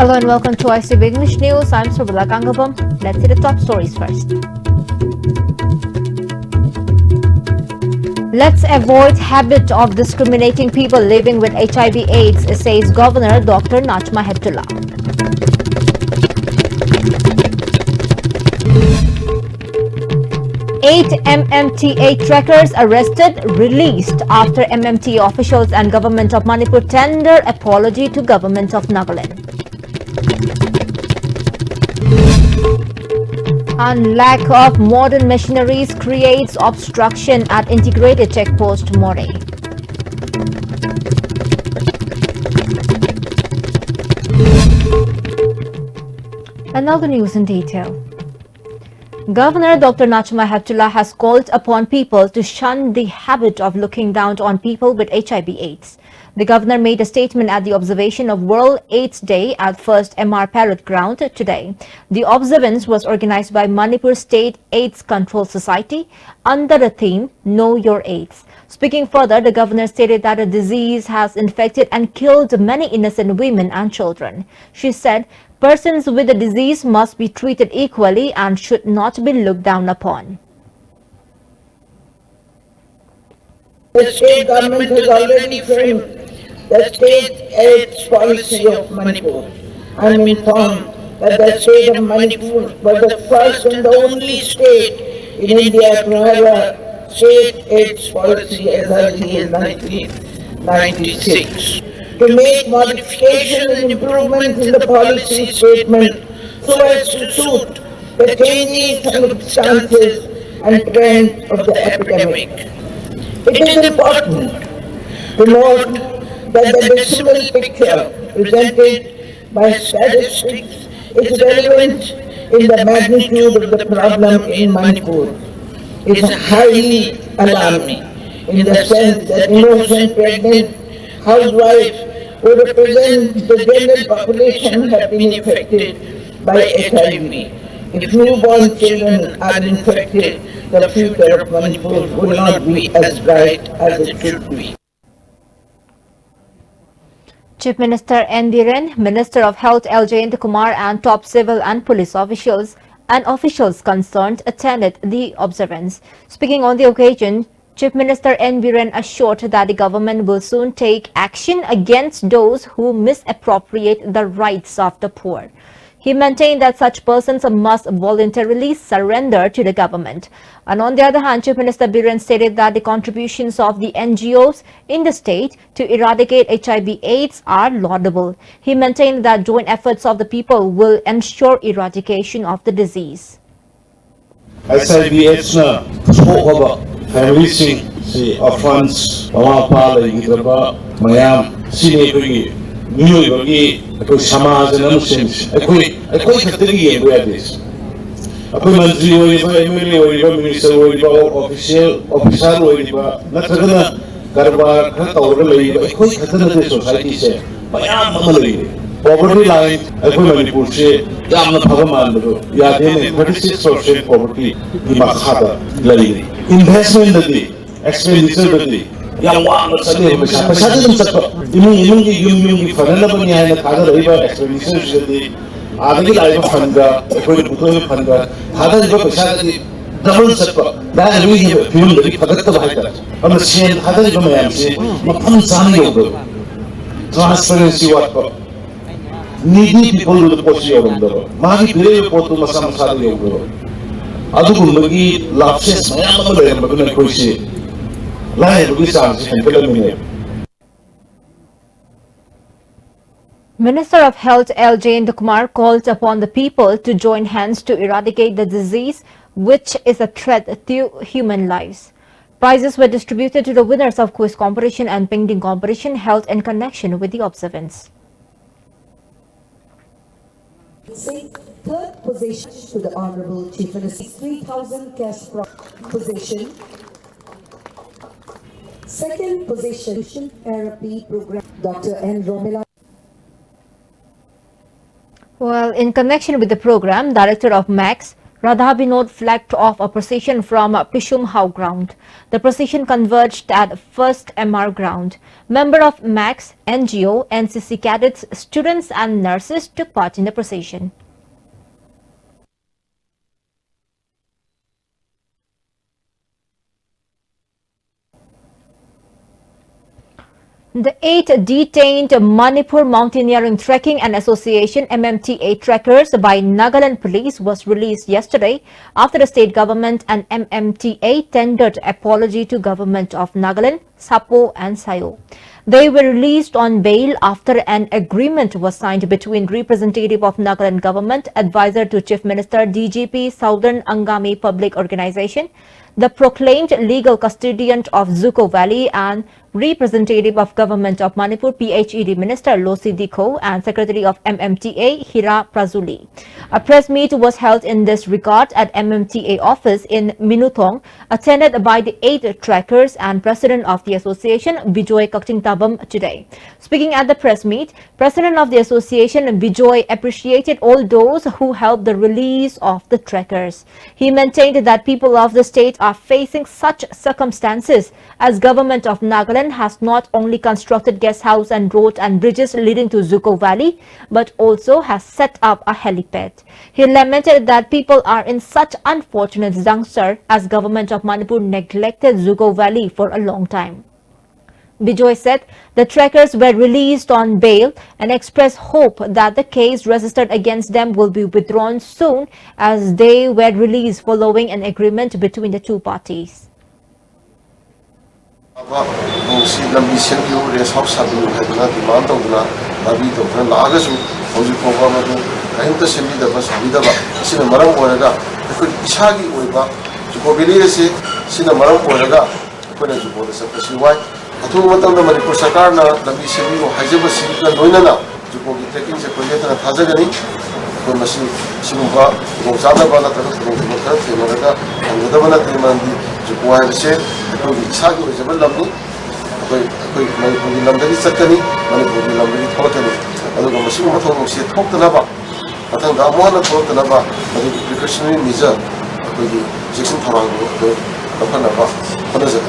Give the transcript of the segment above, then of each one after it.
Hello and welcome to ICB English News. I'm Surbala Gangabam. Let's see the top stories first. Let's avoid habit of discriminating people living with HIV/AIDS, says Governor Dr. Najma Heptulla. Eight MMTA trekkers arrested, released after MMTA officials and Government of Manipur tender apology to Government of Nagaland. And lack of modern machineries creates obstruction at integrated checkpost Moreh. And now the news in detail. Governor Dr. Najma Heptulla has called upon people to shun the habit of looking down on people with HIV/AIDS. The governor made a statement at the observation of World AIDS Day at First MR Parade Ground today. The observance was organized by Manipur State AIDS Control Society under the theme Know Your AIDS. Speaking further, the governor stated that the disease has infected and killed many innocent women and children. She said, persons with the disease must be treated equally and should not be looked down upon. The state government has already framed the state AIDS policy of Manipur. I am informed that the state of Manipur was the first and the only state in India to have a state AIDS policy as early as 1996. To make modifications and improvements in the policy statement so as to suit the changing circumstances and trends of the epidemic. It is important to note that the decimal picture presented by statistics is relevant in the magnitude of the problem in Manipur. It is highly alarming in the sense that innocent pregnant housewives who represent the general population have been infected by HIV. If newborn children are infected, the future of Manipur will not be as bright as it should be. Chief Minister N. Biren, Minister of Health L. Jayant Kumar and top civil and police officials and officials concerned attended the observance. Speaking on the occasion, Chief Minister N. Biren assured that the government will soon take action against those who misappropriate the rights of the poor. He maintained that such persons must voluntarily surrender to the government. And on the other hand, Chief Minister Biren stated that the contributions of the NGOs in the state to eradicate HIV/AIDS are laudable. He maintained that joint efforts of the people will ensure eradication of the disease. HIV/AIDS na family sing si orphans pamapa laigidaba mayam sine kogi miyoi bagi akoi samaj na sem akoi khatagi yebo yadis akoi mantri hoiba MLA hoiba minister hoiba officer hoiba natragana karbar kha tawra laiba akoi khatana de society se mayam mamalai poverty line akoi Manipur se jamna phagaman do yadene 36% poverty di makhada lai investment dadi expenditure dadi yang wang sale pesa dum sakpa imung gi yum gi fanana bani hayna kada raiba expenditure dadi adagi laiba fanda ekoi buto fanda kada riba pesa dadi double sakpa da ri gi film dadi phagatta bhaita am sen kada riba mayam se mapam san yodo transparency what needy people with posi yodo magi bire potu masa masa yodo adugumbagi lapses mayam ama leirambaguna koise lairbugi sanse henkalamine. Minister of Health L. Jayant Kumar called upon the people to join hands to eradicate the disease, which is a threat to human lives. Prizes were distributed to the winners of quiz competition and painting competition held in connection with the observance. Third position to the Honorable Chief Minister, 3,000 cash position. Second position, therapy program, Dr. N. Romila. Well, in connection with the program, Director of MAX, Radha Binod flagged off a procession from Pishum How ground. The procession converged at First MR ground. Member of MAX, NGO, NCC cadets, students and nurses took part in the procession. The 8 detained Manipur Mountaineering Trekking and Association MMTA trekkers by Nagaland police was released yesterday after the state government and MMTA tendered apology to government of Nagaland, Sapo and Sayo. They were released on bail after an agreement was signed between representative of Nagaland government, advisor to Chief Minister, DGP, Southern Angami Public Organization, the proclaimed legal custodian of Zuko Valley and representative of Government of Manipur PHED Minister Losi Dikho and Secretary of MMTA Hira Prazuli. A press meet was held in this regard at MMTA office in Minuthong, attended by the 8 trekkers and President of the Association Bijoy Kaktingtabam today. Speaking at the press meet, President of the Association Bijoy appreciated all those who helped the release of the trekkers. He maintained that people of the state are facing such circumstances as Government of Nagaland has not only constructed guest house and road and bridges leading to Zuko Valley, but also has set up a helipad. He lamented that people are in such unfortunate juncture as Government of Manipur neglected Zuko Valley for a long time. Bijoy said the trekkers were released on bail and expressed hope that the case registered against them will be withdrawn soon as they were released following an agreement between the two parties. Manipur Sarkar na lambi semi hajaba simi loinana juko gi trekking se project na thajagani ko masi simba gongzada bana tra ko thara themaraga angudabana temandi juko ha se ko isagi hajaba lamni ko Manipur gi lamdagi sakani Manipur gi lamdagi thokani adugo masi mo thong se thoktana ba atang da mo na thoktana ba adu precautionary measure ko gi jection thorang ko apana ba khanaja.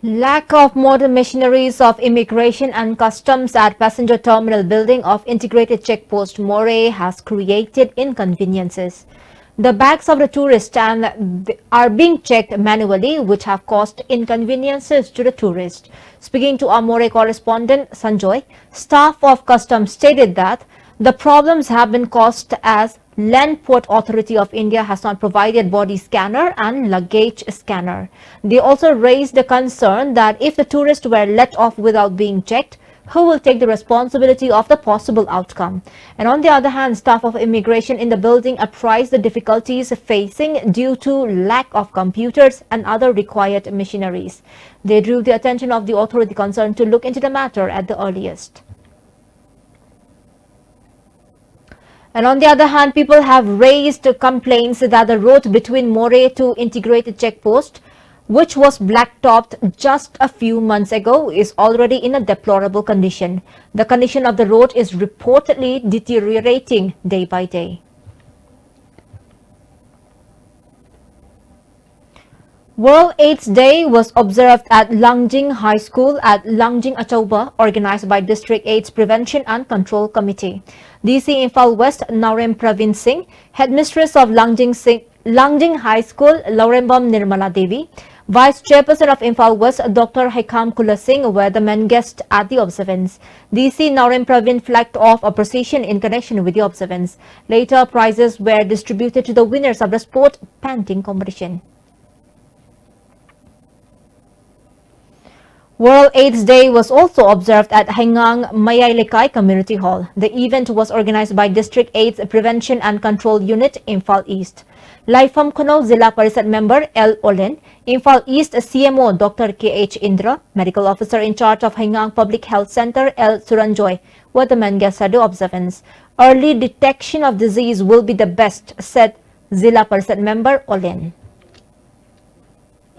Lack of modern machineries of immigration and customs at passenger terminal building of integrated checkpost Moray has created inconveniences. The bags of the tourists are being checked manually, which have caused inconveniences to the tourists. Speaking to our Moray correspondent Sanjoy, staff of customs stated that the problems have been caused as Land Port Authority of India has not provided body scanner and luggage scanner. They also raised the concern that if the tourists were let off without being checked, who will take the responsibility of the possible outcome? And on the other hand, staff of immigration in the building apprised the difficulties facing due to lack of computers and other required machineries. They drew the attention of the authority concerned to look into the matter at the earliest. And on the other hand, people have raised complaints that the road between Moray to integrated checkpost, which was blacktopped just a few months ago, is already in a deplorable condition. The condition of the road is reportedly deteriorating day by day. World AIDS Day was observed at Langjing High School at Langjing Achauba, organized by District AIDS Prevention and Control Committee. DC Imphal West Naurem Praveen Singh, headmistress of Langjing High School, Laurembam Nirmala Devi, Vice Chairperson of Imphal West Dr. Hekam Kula Singh were the main guests at the observance. DC Naurem Praveen flagged off a procession in connection with the observance. Later, prizes were distributed to the winners of the sport panting competition. World AIDS Day was also observed at Hengang Mayailekai Community Hall. The event was organized by District AIDS Prevention and Control Unit, Imphal East. Laifam Kuno Zilla Parisad Member L. Olen, Imphal East CMO Dr. K.H. Indra, Medical Officer in charge of Hengang Public Health Center L. Suranjoy were the main guests at the observance. Early detection of disease will be the best, said Zilla Parisad Member Olen.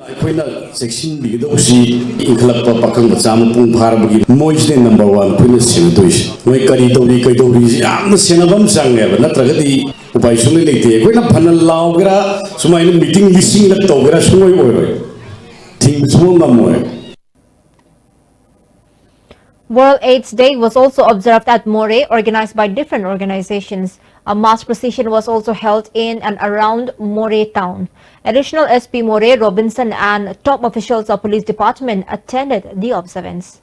ꯑꯩꯈꯣꯏꯅ ꯆꯦꯛꯁꯤꯟꯕꯤꯒꯗꯧꯕꯁꯤ ꯏꯟꯈꯠꯂꯛꯄ ꯄꯥꯈꯪ ꯃꯆꯥ ꯑꯃ ꯃꯄꯨꯡ ꯐꯥꯔꯕꯒꯤ ꯃꯣꯏꯁꯤꯅ number 1 ꯑꯩꯈꯣꯏꯅ ꯁꯦꯟꯅꯗꯣꯏꯁꯤ ꯃꯣꯏ ꯀꯔꯤ ꯇꯧꯔꯤ ꯀꯩꯗꯧꯔꯤꯁꯤ ꯌꯥꯝꯅ ꯁꯦꯟꯅꯕ ꯑꯃ ꯆꯪꯉꯦꯕ ꯅꯠꯇ꯭ꯔꯒꯗꯤ ꯎꯄꯥꯏ ꯁꯨꯡꯂꯩ ꯂꯩꯇꯦ ꯑꯩꯈꯣꯏꯅ ꯐꯅ ꯂꯥꯎꯒꯦꯔꯥ ꯁꯨꯃꯥꯏꯅ ꯃꯤꯇꯤꯡ ꯂꯤꯁꯤꯡꯂꯛ ꯇꯧꯒꯦꯔꯥ ꯁꯨꯡꯑꯣꯏ ꯑꯣꯏꯔꯣꯏ ꯊꯤꯡꯕ ꯁꯨꯡꯉꯝ ꯉꯝꯃꯣꯏ. World AIDS Day was also observed at Moreh, organized by different organizations. A mass procession was also held in and around Moreh town. Additional SP Moreh Robinson and top officials of police department attended the observance.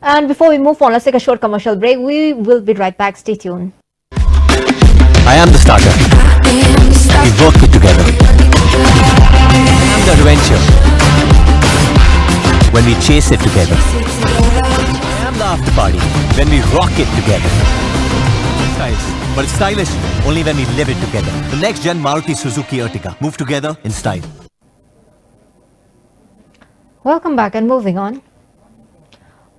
And before we move on, let's take a short commercial break. We will be right back. Stay tuned. I am the starter. We work it together. I am the adventure. When we chase it together. I am the after party. When we rock it together. Stylish, but it's stylish only when we live it together. The next gen Maruti Suzuki Ertiga. Move together in style. Welcome back and moving on.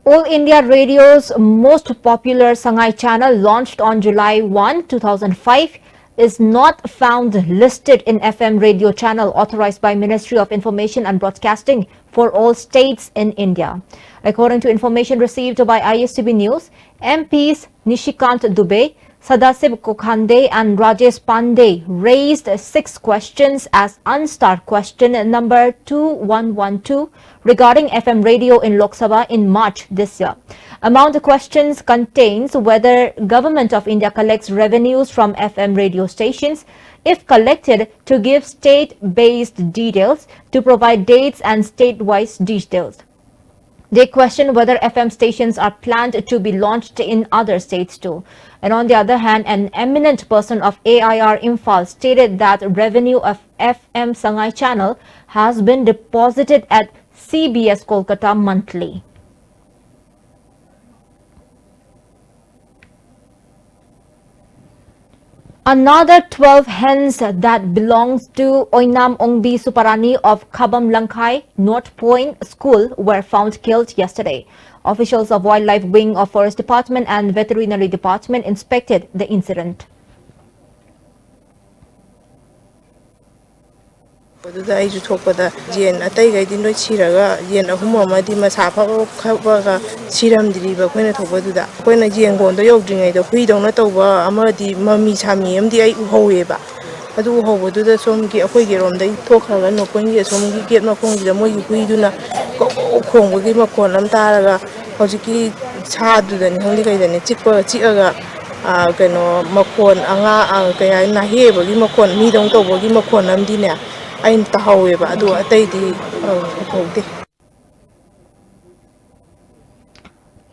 All India Radio's most popular Sangai channel, launched on July 1, 2005, is not found listed in FM radio channel authorized by Ministry of Information and Broadcasting for all states in India. According to information received by ISTB News, MPs Nishikant Dubey, Sadasib Kokhande and Rajesh Pandey raised 6 questions as unstarred question number 2112 regarding FM radio in Lok Sabha in March this year. Among the questions contains whether Government of India collects revenues from FM radio stations, if collected, to give state-based details, to provide dates and state-wise details. They question whether FM stations are planned to be launched in other states too. And on the other hand, an eminent person of AIR Imphal stated that revenue of FM Sangai channel has been deposited at CBS Kolkata monthly. Another 12 hens that belongs to Oinam Ongbi Suparani of Khabam Langkai North Point School were found killed yesterday. Officials of Wildlife Wing of Forest Department and Veterinary Department inspected the incident. ꯑꯩꯁꯨ ꯊꯣꯛꯄꯗ ꯌꯦꯟ ꯑꯇꯩꯒꯩꯗꯤ ꯂꯣꯏ ꯁꯤꯔꯒ ꯌꯦꯟ ꯑꯍꯨꯝ ꯑꯃꯗꯤ ꯃꯁꯥ ꯐꯕꯒ ꯁꯤꯔꯝꯗ꯭ꯔꯤꯕ ꯑꯩꯈꯣꯏꯅ ꯊꯣꯛꯄꯗꯨꯗ ꯑꯩꯈꯣꯏꯅ ꯌꯦꯟꯒꯣꯟꯗ ꯌꯧꯗ꯭ꯔꯤꯉꯩꯗ ꯍꯨꯏꯗꯧꯅ ꯇꯧꯕ ꯑꯃꯗꯤ ꯃꯃꯤ ꯁꯥꯃꯤ ꯑꯃꯗꯤ ꯑꯩ ꯎꯍꯧꯋꯦꯕ ꯑꯗꯨ ꯎꯍꯧꯕꯗꯨꯗ ꯁꯣꯝꯒꯤ ꯑꯩꯈꯣꯏꯒꯤꯔꯣꯝꯗꯩ ꯊꯣꯛꯈ꯭ꯔꯒ ꯅꯣꯛꯄꯟꯒꯤ ꯑꯁꯣꯝꯒꯤ ꯒꯦꯠ ꯃꯈꯣꯡꯁꯤꯗ ꯃꯣꯏꯒꯤ ꯍꯨꯏꯗꯨꯅ ꯈꯣꯡꯕꯒꯤ ꯃꯈꯣꯟ ꯑꯃ ꯇꯥꯔꯒ ꯍꯧꯖꯤꯛꯀꯤ ꯁꯥꯗꯨꯗꯅꯤ ꯈꯪꯗꯦ ꯀꯩꯗꯅꯤ ꯆꯤꯛꯑꯒ ꯀꯩꯅꯣ ꯃꯈꯣꯟ ꯀꯩ ꯍꯥꯏ ꯅꯥꯍꯦꯕꯒꯤ ꯃꯈꯣꯟ ꯃꯤꯗꯧ ꯇꯧꯕꯒꯤ ꯃꯈꯣꯟ ꯑꯃꯗꯤꯅꯦ ꯑꯩꯅ ꯇꯥꯍꯧꯋꯦꯕ ꯑꯗꯨ ꯑꯇꯩꯗꯤ ꯎꯍꯧꯗꯦ.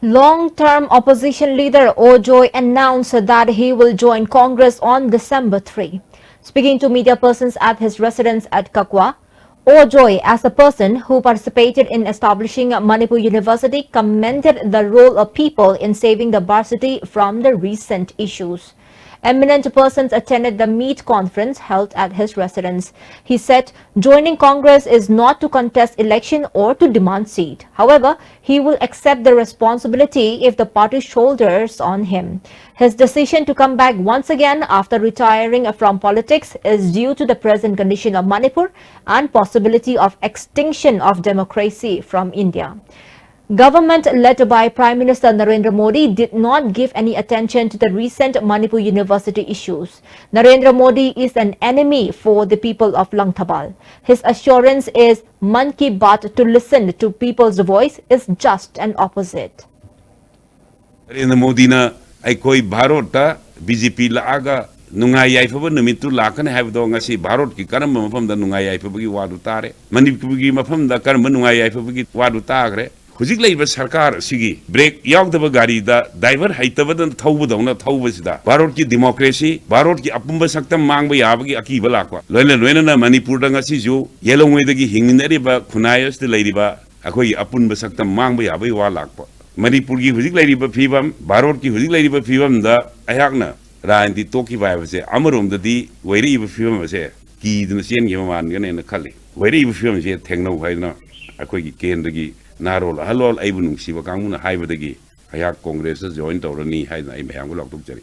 Long-term opposition leader Ojoy announced that he will join Congress on December 3. Speaking to media persons at his residence at Kakwa, Ojoy, as a person who participated in establishing Manipur University, commended the role of people in saving the varsity from the recent issues. Eminent persons attended the meet conference held at his residence. He said joining Congress is not to contest election or to demand seat. However, he will accept the responsibility if the party shoulders on him. His decision to come back once again after retiring from politics is due to the present condition of Manipur and possibility of extinction of democracy from India. Government led by Prime Minister Narendra Modi did not give any attention to the recent Manipur University issues. Narendra Modi is an enemy for the people of Langthabal. His assurance is Man Ki Baat, to listen to people's voice, is just an opposite. Narendra Modi na aikoi Bharata BJP laaga nungai yaifa numitu lakane habdo ngasi Bharat ki karam mafam da nungai yaifa bagi wadu tare Manipur gi mafam da karam nungai yaifa bagi wadu tagre Hujik Labour Sarkar Sigi, break Yagdava Gari, the diver Haitavan Taubadona Taubasida, Bharat ki democracy, Bharat ki Apumba Saktam Mangba Yabagi Akibalakwa, Lena Manipur Dangasizu, Yellow Wedagi Hingineriba, Kunayas the Ladyba, Akoi Apumba Saktam Mangba Yabi Walakwa. Manipur ki Hujik Ladyba Pibam, Bharat ki Hujik Ladyba Pibam, the Ayagna, Ryan the Toki Vivase, Amarum the D, where even film was here, Key the Sian Yaman and the Kali, where even film is yet Techno Haina, Akoi Kendagi. Narol, Halol, Abunung, Sivakamuna, Hibadagi, Hayak Congress, joint or any high name, Hangulok.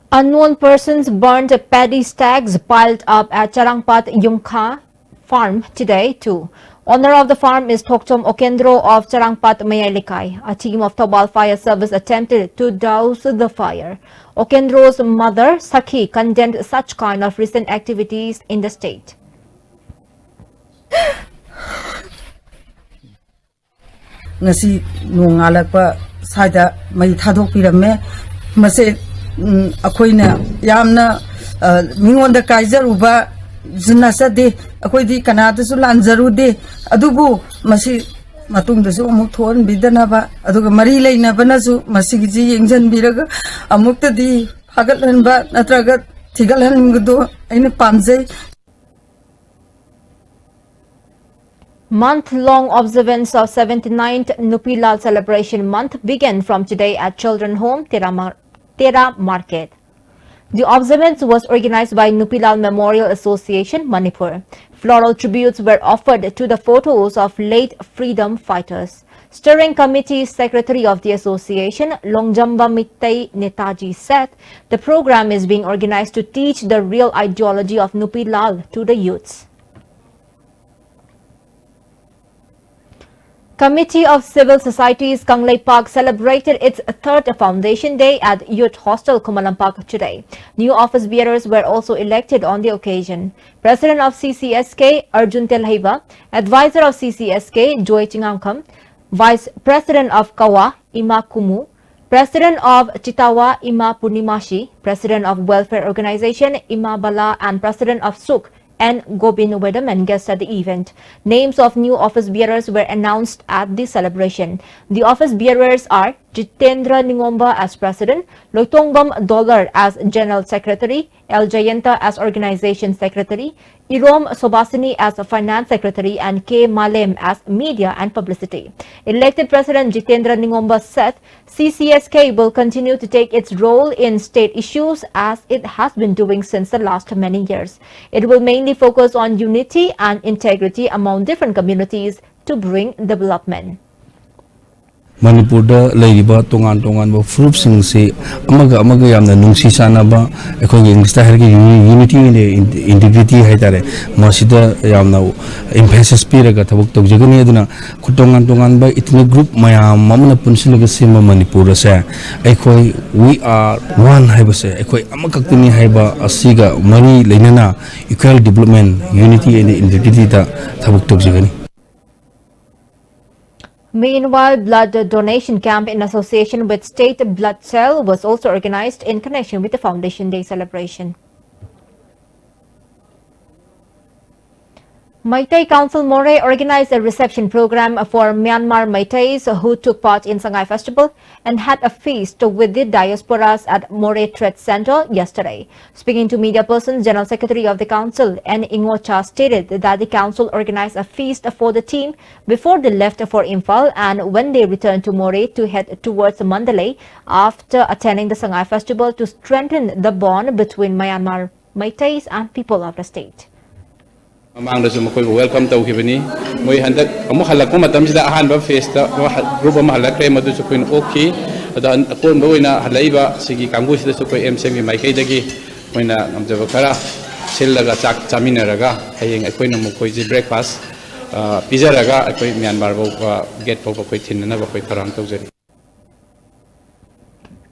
Unknown persons burned paddy stacks piled up at Charangpat Yumkha farm today too. Owner of the farm is Thokchom Okendro of Charangpat Mayalikai. A team of Tobal Fire Service attempted to douse the fire. Okendro's mother, Sakhi, condemned such kind of recent activities in the state. Ngasi nungalakpa saida mai thadok pirame mase akoina yamna mingonda kaizaruba jinasade akoidi kanada su lanzarude adubu masi matungda su amuk thon bidanaba aduga mari leinabana su masigiji yengjan biraga amukta di hagatlanba natraga thigalhangudo aina pamjai. Month-long observance of 79th Nupilal Celebration Month began from today at Children Home, Tera Market. The observance was organized by Nupilal Memorial Association, Manipur. Floral tributes were offered to the photos of late freedom fighters. Steering Committee Secretary of the association, Longjamba Mittai Netaji, said the program is being organized to teach the real ideology of Nupilal to the youths. Committee of Civil Societies Kanglei Park celebrated its third Foundation Day at Youth Hostel Kumalampak today. New office bearers were also elected on the occasion. President of CCSK Arjun Telhaiba, Advisor of CCSK Joy Chingamkam, Vice President of Kawa Ima Kumu, President of Chitawa Ima Purnimashi, President of Welfare Organization Ima Bala and President of Suk and Gobin Wedaman guests at the event. Names of new office bearers were announced at the celebration. The office bearers are Jitendra Ningomba as President, Loitongbam Dollar as General Secretary, L. Jayanta as Organization Secretary, Irom Sobasini as Finance Secretary and K. Malem as Media and Publicity. Elected President Jitendra Ningomba said CCSK will continue to take its role in state issues as it has been doing since the last many years. It will mainly focus on unity and integrity among different communities to bring development. Manipur leiba tongan fruit sing se amaga yamna nungsi sanaba ekoi English ta hergi unity and integrity haitare masida yamna emphasis piraga thabuk togjagani aduna kutongan ba itni group mayam mamna punsilaga sima Manipur se ekoi we are one haibase ekoi amakaktini haiba asiga mari leinana equal development unity and integrity ta thabuk togjagani. Meanwhile, blood donation camp in association with State Blood Cell was also organized in connection with the Foundation Day celebration. Meitei Council Moreh organized a reception program for Myanmar Meiteis who took part in Sangay Festival and had a feast with the diasporas at Moreh Trade Center yesterday. Speaking to media persons, General Secretary of the Council, N. Ingocha, stated that the Council organized a feast for the team before they left for Imphal and when they returned to Moreh to head towards Mandalay after attending the Sangay Festival to strengthen the bond between Myanmar Meiteis and people of the state. Amangdasu makoy welcome to kibani moy handak amu halak ko matam sida ahan ba festa group am halak kay madu sukoy okay ada akon ba wina halaiba sigi kanggu sida sukoy MCM maikai dagi moina amjaba kara sillaga chak chaminaraga hayeng akoy na mokoy ji breakfast pizaraga akoy Myanmar ba get ba koy thinna ba koy tarang tawjari.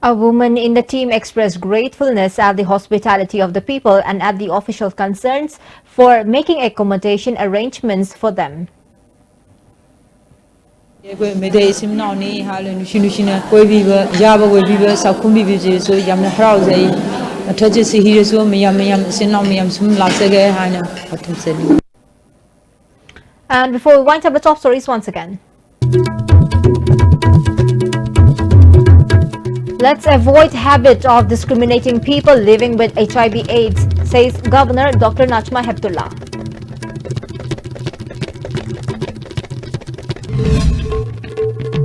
A woman in the team expressed gratefulness at the hospitality of the people and at the official concerns for making accommodation arrangements for them. And before we wind up the top stories once again. Let's avoid habit of discriminating people living with HIV/AIDS, says Governor Dr. Najma Heptullah.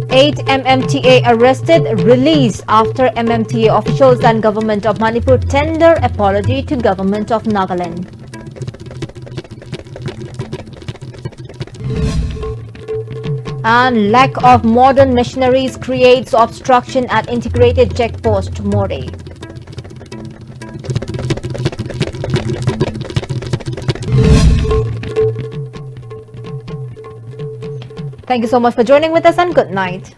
Eight MMTA arrested, released after MMTA officials and government of Manipur tender apology to government of Nagaland. And lack of modern machineries creates obstruction at integrated checkpost Moreh. Thank you so much for joining with us and good night.